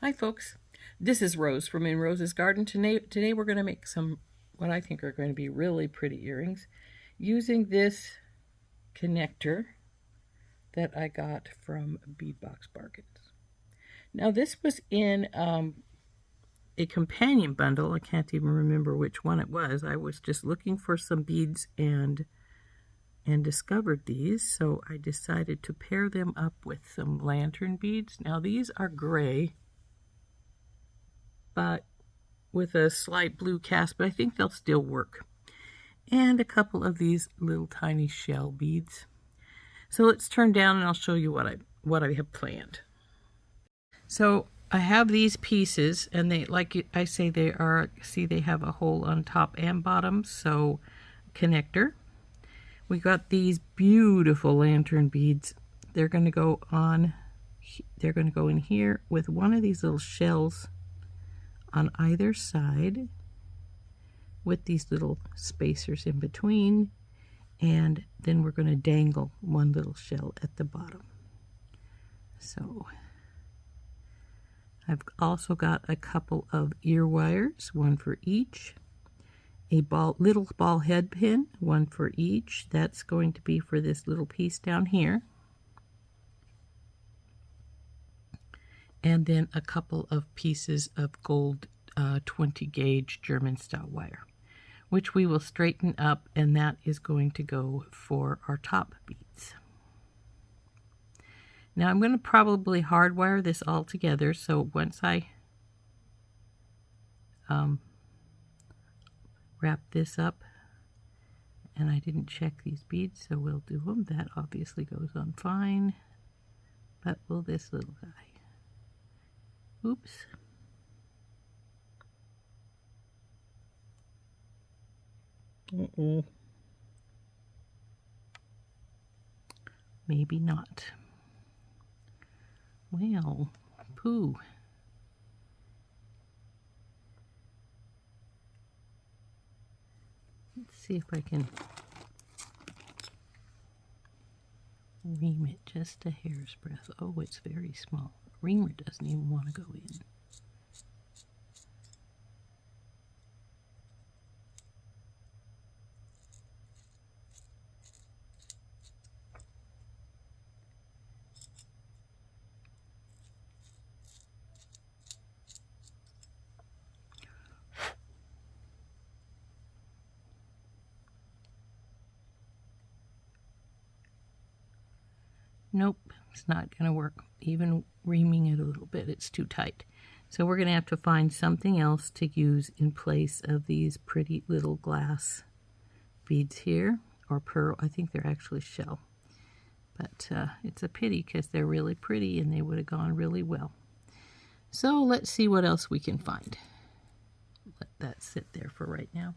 Hi folks, this is Rose from In Rose's Garden. Today we're going to make some what I think are going to be really pretty earrings using this connector that I got from Bead Box Bargains. Now this was in a companion bundle. I can't even remember which one it was. I was just looking for some beads and discovered these, so I decided to pair them up with some lantern beads. Now these are gray, but with a slight blue cast, but I think they'll still work. And a couple of these little tiny shell beads. So let's turn down and I'll show you what I have planned. So I have these pieces, and they, like I say, they have a hole on top and bottom, so connector. We got these beautiful lantern beads. They're going to go in here with one of these little shells on either side with these little spacers in between, and then we're going to dangle one little shell at the bottom. So I've also got a couple of ear wires, one for each, a little ball head pin, one for each. That's going to be for this little piece down here. And then a couple of pieces of gold 20 gauge German style wire, which we will straighten up, and that is going to go for our top beads. Now I'm going to probably hardwire this all together, so once I wrap this up, and I didn't check these beads, so we'll do them. That obviously goes on fine, but will this little guy? Oops. Maybe not. Well, pooh. Let's see if I can ream it just a hair's breadth. Oh, it's very small. Reamer doesn't even want to go in. Nope, it's not going to work. Even reaming it a little bit, it's too tight. So we're going to have to find something else to use in place of these pretty little glass beads here, or pearl. I think they're actually shell. But it's a pity because they're really pretty and they would have gone really well. So let's see what else we can find. Let that sit there for right now.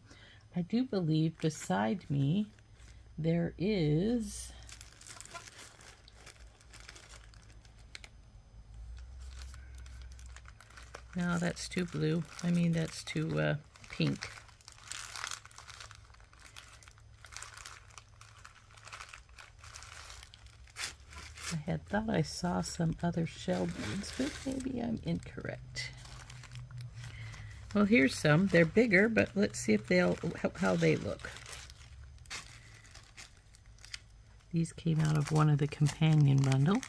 I do believe beside me there is... No, that's too blue. I mean, that's too pink. I had thought I saw some other shell beads, but maybe I'm incorrect. Well, here's some. They're bigger, but let's see if how they look. These came out of one of the companion bundles.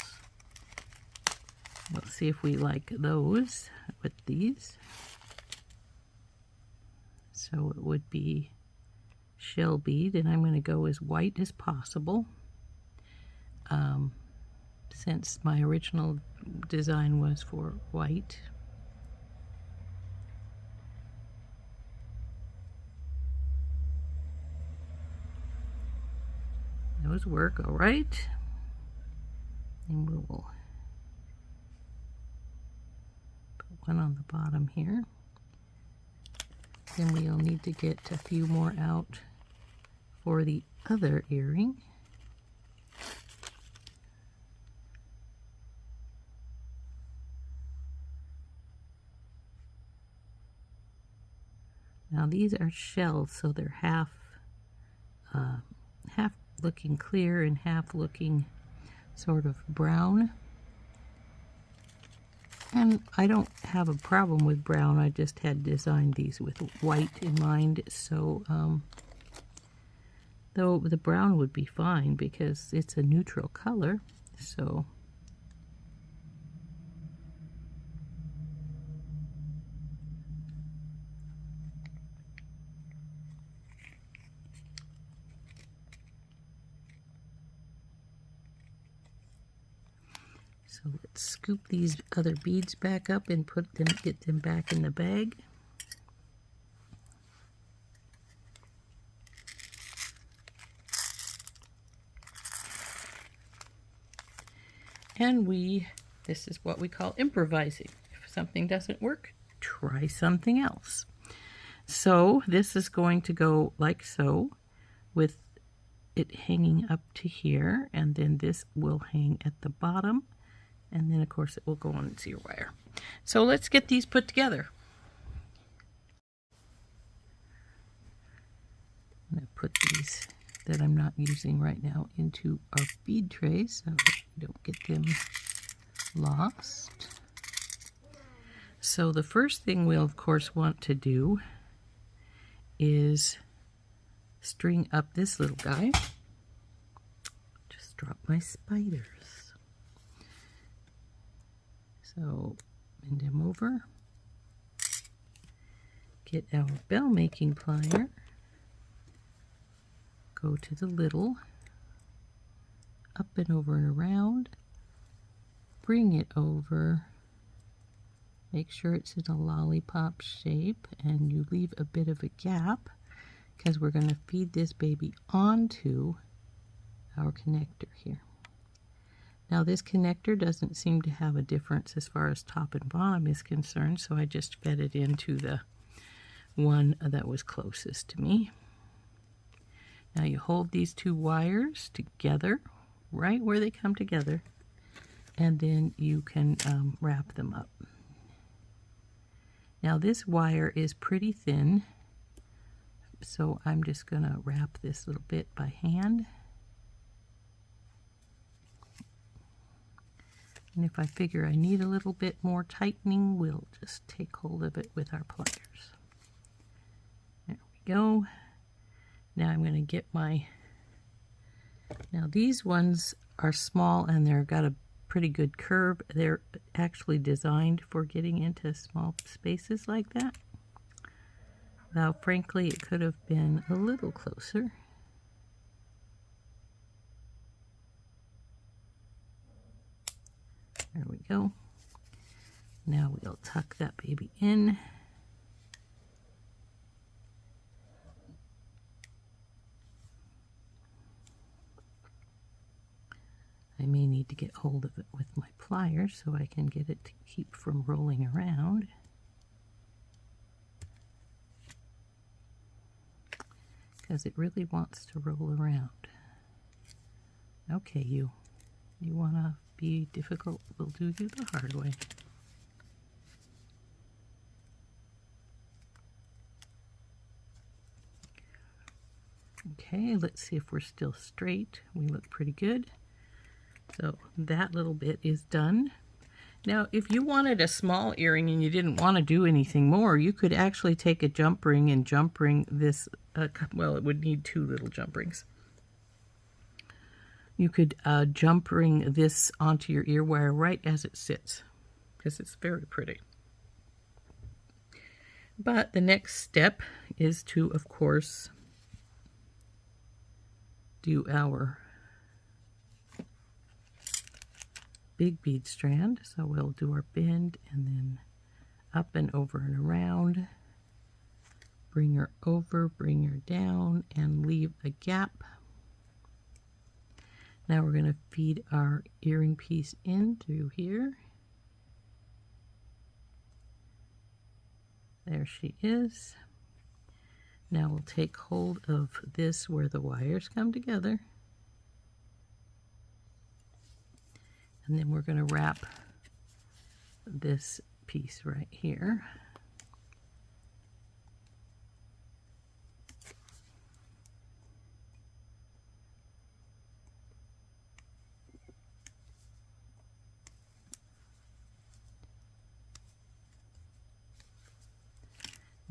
Let's see if we like those with these. So it would be shell bead, and I'm going to go as white as possible. Since my original design was for white. Those work all right. And we will one on the bottom here. Then we'll need to get a few more out for the other earring. Now these are shells, so they're half looking clear and half looking sort of brown. And I don't have a problem with brown. I just had designed these with white in mind. So, though the brown would be fine because it's a neutral color. So, let's scoop these other beads back up and get them back in the bag. And this is what we call improvising. If something doesn't work, try something else. So this is going to go like so, with it hanging up to here, and then this will hang at the bottom, and then of course it will go on its ear wire. So let's get these put together. I'm going to put these that I'm not using right now into our bead trays so we don't get them lost. So the first thing we'll of course want to do is string up this little guy. Just drop my spiders. So bend him over. Get our bell making plier. Go to the little, up and over and around, bring it over, make sure it's in a lollipop shape, and you leave a bit of a gap because we're going to feed this baby onto our connector here. Now this connector doesn't seem to have a difference as far as top and bottom is concerned, so I just fed it into the one that was closest to me. Now you hold these two wires together, right where they come together, and then you can wrap them up. Now this wire is pretty thin, so I'm just going to wrap this little bit by hand. And if I figure I need a little bit more tightening, we'll just take hold of it with our pliers. There we go. Now I'm going to get now these ones are small and they've got a pretty good curve. They're actually designed for getting into small spaces like that. Now frankly it could have been a little closer. There we go. Now we'll tuck that baby in. I may need to get hold of it with my pliers so I can get it to keep from rolling around. Because it really wants to roll around. Okay, you want to be difficult? We'll do you the hard way. Okay, let's see if we're still straight. We look pretty good. So that little bit is done. Now, if you wanted a small earring and you didn't want to do anything more, you could actually take a jump ring and jump ring this, well, it would need two little jump rings. You could jump ring this onto your ear wire right as it sits, because it's very pretty. But the next step is to, of course, do our big bead strand. So we'll do our bend and then up and over and around, bring her over, bring her down, and leave a gap. Now we're going to feed our earring piece in through here. There she is. Now we'll take hold of this where the wires come together. And then we're going to wrap this piece right here.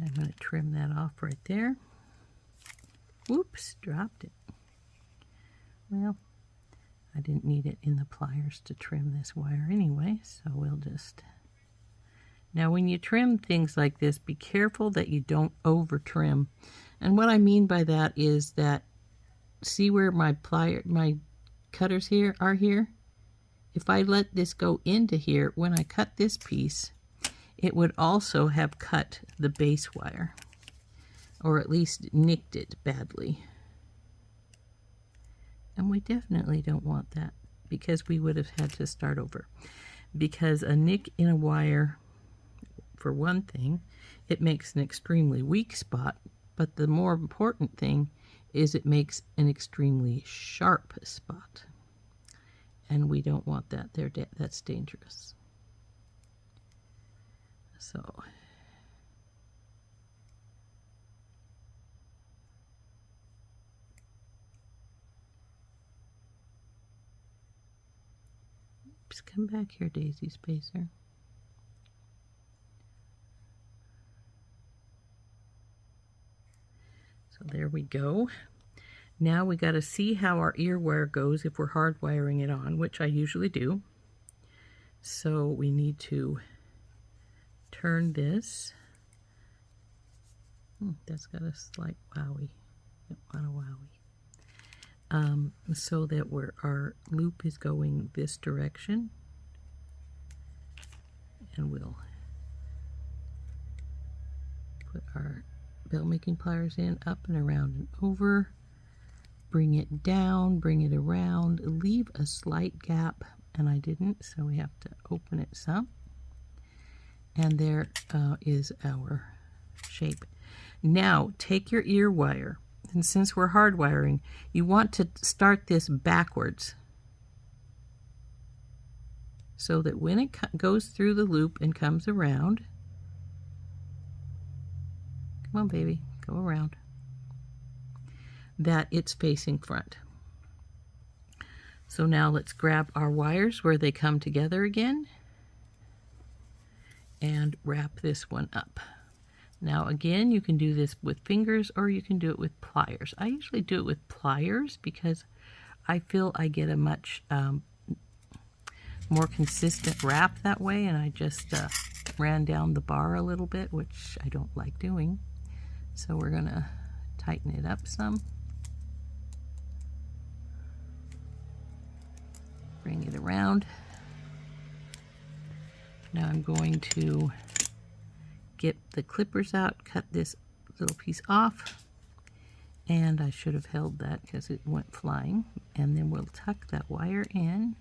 I'm going to trim that off right there. Whoops, dropped it. Well, I didn't need it in the pliers to trim this wire anyway, so we'll just... Now when you trim things like this, be careful that you don't over trim. And what I mean by that is that, see where my cutters here are here? If I let this go into here, when I cut this piece, it would also have cut the base wire, or at least nicked it badly. And we definitely don't want that, because we would have had to start over. Because a nick in a wire, for one thing, it makes an extremely weak spot, but the more important thing is it makes an extremely sharp spot. And we don't want that there. That's dangerous. So oops, come back here, Daisy Spacer. So there we go. Now we got to see how our ear wire goes if we're hardwiring it on, which I usually do. So we need to turn this. That's got a slight wowie. Don't want a wowie. So that our loop is going this direction. And we'll put our bell making pliers in, up and around and over. Bring it down, bring it around, leave a slight gap, and I didn't, so we have to open it some. And there is our shape. Now take your ear wire, and since we're hardwiring, you want to start this backwards so that when it goes through the loop and comes around, come on baby, go around, that it's facing front. So now let's grab our wires where they come together again and wrap this one up. Now again, you can do this with fingers or you can do it with pliers. I usually do it with pliers because I feel I get a much more consistent wrap that way, and I just ran down the bar a little bit, which I don't like doing. So we're gonna tighten it up some. Bring it around. Now I'm going to get the clippers out, cut this little piece off, and I should have held that because it went flying, and then we'll tuck that wire in.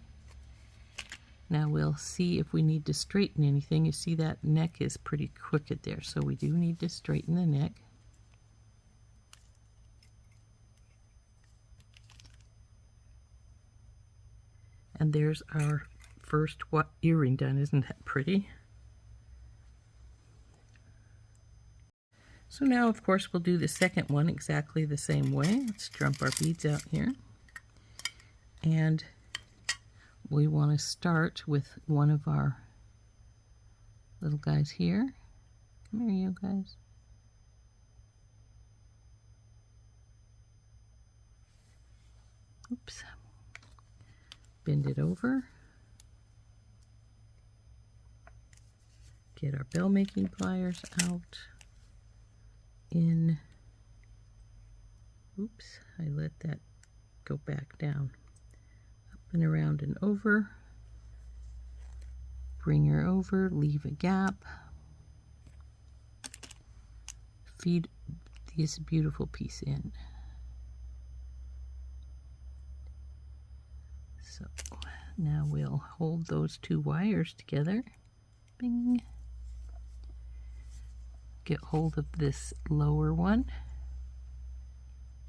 Now we'll see if we need to straighten anything. You see that neck is pretty crooked there, so we do need to straighten the neck. And there's our first earring done. Isn't that pretty? So now, of course, we'll do the second one exactly the same way. Let's dump our beads out here. And we want to start with one of our little guys here. Come here, you guys. Oops. Bend it over. Get our bell making pliers out. In. Oops, I let that go back down. Up and around and over. Bring her over, leave a gap. Feed this beautiful piece in. So now we'll hold those two wires together. Bing. Get hold of this lower one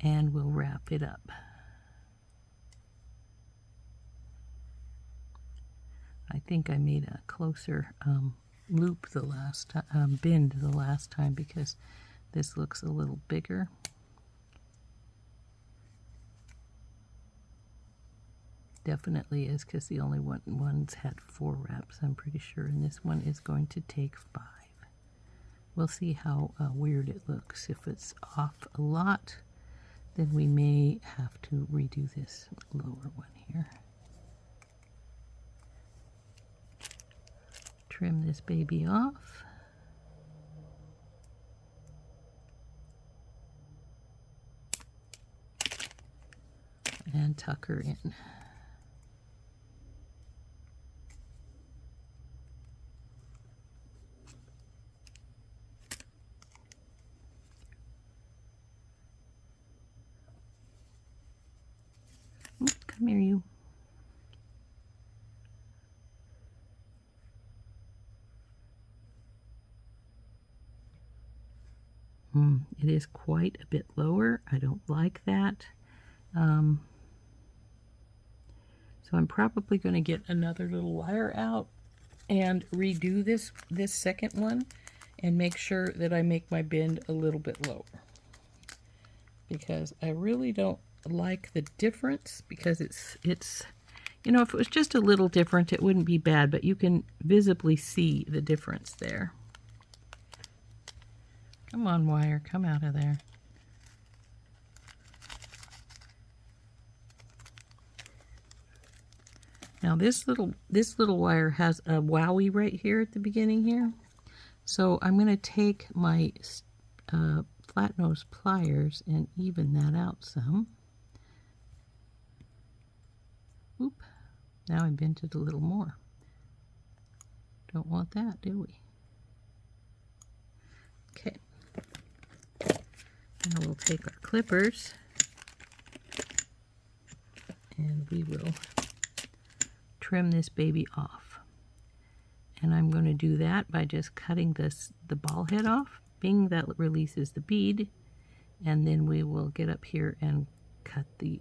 and we'll wrap it up. I think I made a closer loop the last time, bend the last time, because this looks a little bigger. Definitely is, because the only ones had 4 wraps, I'm pretty sure, and this one is going to take 5. We'll see how weird it looks. If it's off a lot, then we may have to redo this lower one here. Trim this baby off. And tuck her in. Come here, you. It is quite a bit lower. I don't like that. So I'm probably going to get another little wire out and redo this second one and make sure that I make my bend a little bit lower, because I really don't like the difference, because it's you know, if it was just a little different it wouldn't be bad, but you can visibly see the difference there. Come on, wire, come out of there. Now this little wire has a wowie right here at the beginning here. So I'm going to take my flat nose pliers and even that out some. Oop, now I bent it a little more. Don't want that, do we? Okay. Now we'll take our clippers and we will trim this baby off. And I'm going to do that by just cutting the ball head off. Bing, that releases the bead. And then we will get up here and cut the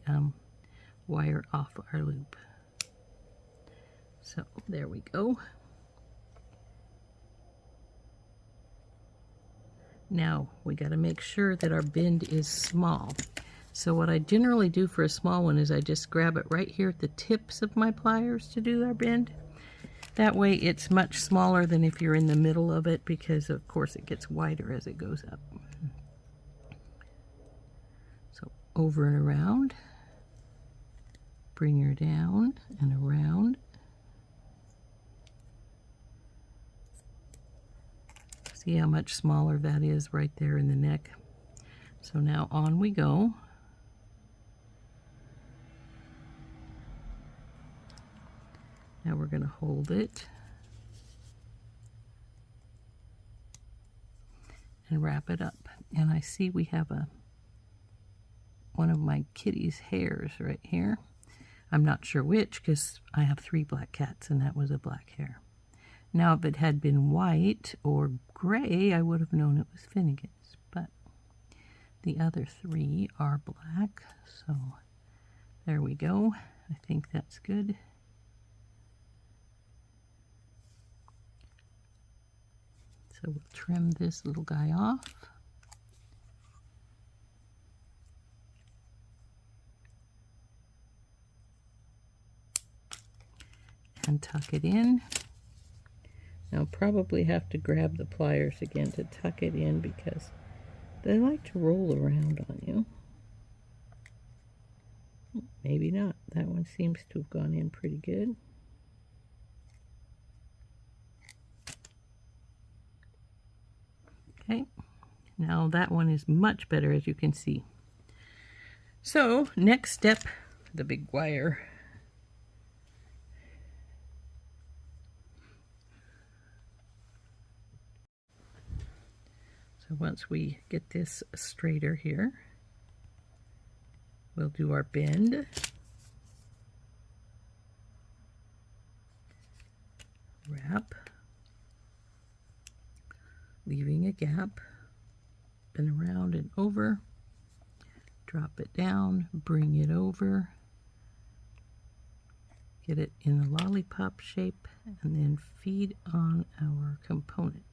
wire off our loop. So there we go. Now we got to make sure that our bend is small. So what I generally do for a small one is I just grab it right here at the tips of my pliers to do our bend. That way it's much smaller than if you're in the middle of it, because of course it gets wider as it goes up. So over and around, bring her down and around. See how much smaller that is right there in the neck. So now on we go. Now we're going to hold it and wrap it up. And I see we have one of my kitty's hairs right here. I'm not sure which, because I have 3 black cats and that was a black hair. Now if it had been white or gray, I would have known it was Finnegan's, but the other 3 are black. So there we go. I think that's good. So we'll trim this little guy off. And tuck it in. Now probably have to grab the pliers again to tuck it in, because they like to roll around on you. Maybe not. That one seems to have gone in pretty good. Okay, now that one is much better, as you can see. So next step, the big wire. So once we get this straighter here, we'll do our bend. Wrap. Leaving a gap, and around and over, drop it down, bring it over, get it in a lollipop shape, and then feed on our component.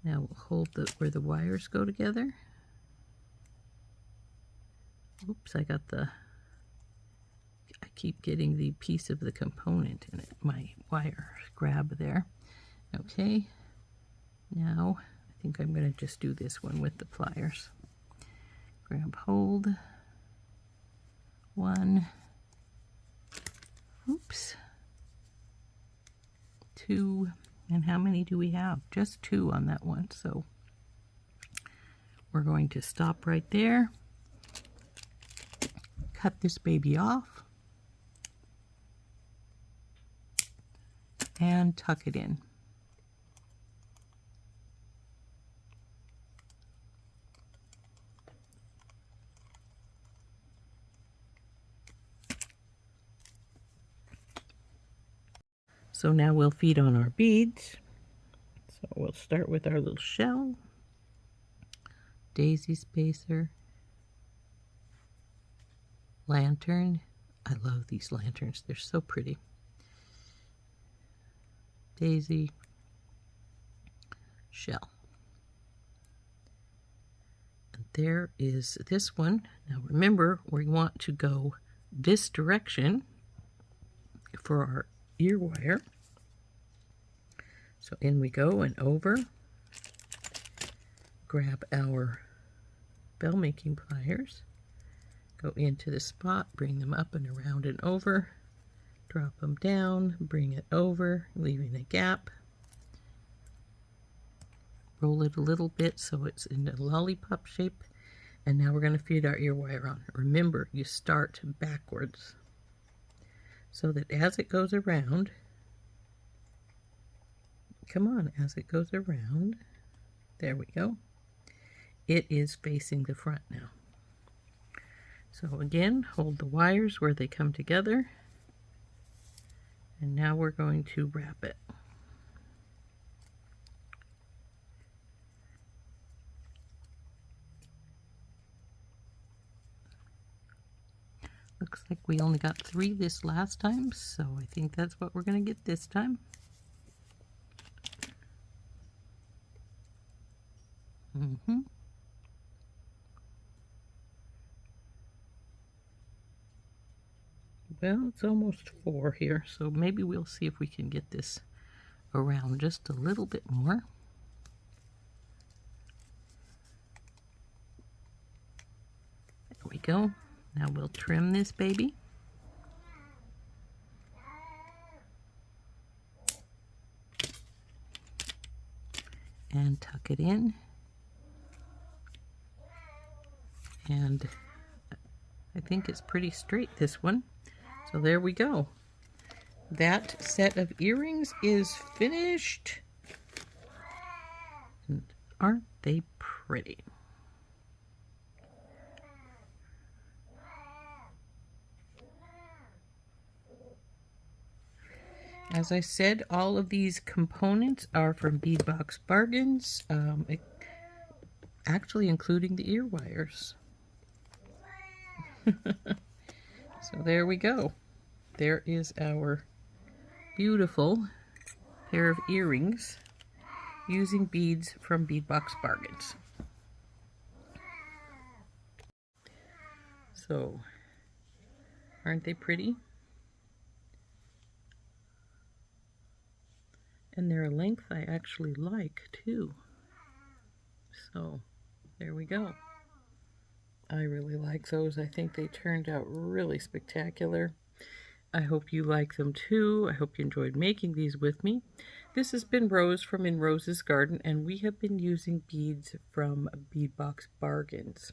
Now we'll hold where the wires go together. Oops, I keep getting the piece of the component in it. My wire grab there. Okay, now I think I'm going to just do this one with the pliers. Grab hold. One. Oops. Two. And how many do we have? Just two on that one. So we're going to stop right there. Cut this baby off. And tuck it in. So now we'll feed on our beads. So we'll start with our little shell, daisy spacer, lantern. I love these lanterns, they're so pretty. Daisy, shell. And there is this one. Now remember, we want to go this direction for our ear wire. So in we go and over. Grab our bell making pliers. Go into the spot, bring them up and around and over. Drop them down, bring it over, leaving a gap. Roll it a little bit so it's in a lollipop shape. And now we're going to feed our ear wire on. Remember, you start backwards, so that as it goes around, come on, as it goes around, there we go, it is facing the front now. So again, hold the wires where they come together, and now we're going to wrap it. Looks like we only got 3 this last time, so I think that's what we're going to get this time. Well, it's almost 4 here, so maybe we'll see if we can get this around just a little bit more. There we go. Now we'll trim this baby. And tuck it in. And I think it's pretty straight, this one. So there we go. That set of earrings is finished. And aren't they pretty? As I said, all of these components are from Bead Box Bargains, actually including the ear wires. So there we go. There is our beautiful pair of earrings using beads from Bead Box Bargains. So, aren't they pretty? And they're a length I actually like too. So there we go. I really like those. I think they turned out really spectacular. I hope you like them too. I hope you enjoyed making these with me. This has been Rose from In Rose's Garden, and we have been using beads from Bead Box Bargains.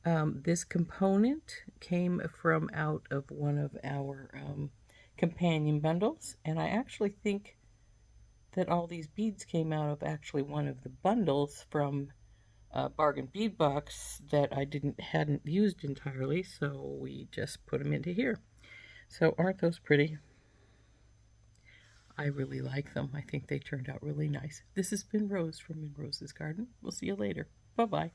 This component came from out of one of our companion bundles, and I actually think that all these beads came out of actually one of the bundles from Bargain Bead Box that I hadn't used entirely, so we just put them into here. So aren't those pretty? I really like them. I think they turned out really nice. This has been Rose from In Rose's Garden. We'll see you later. Bye-bye.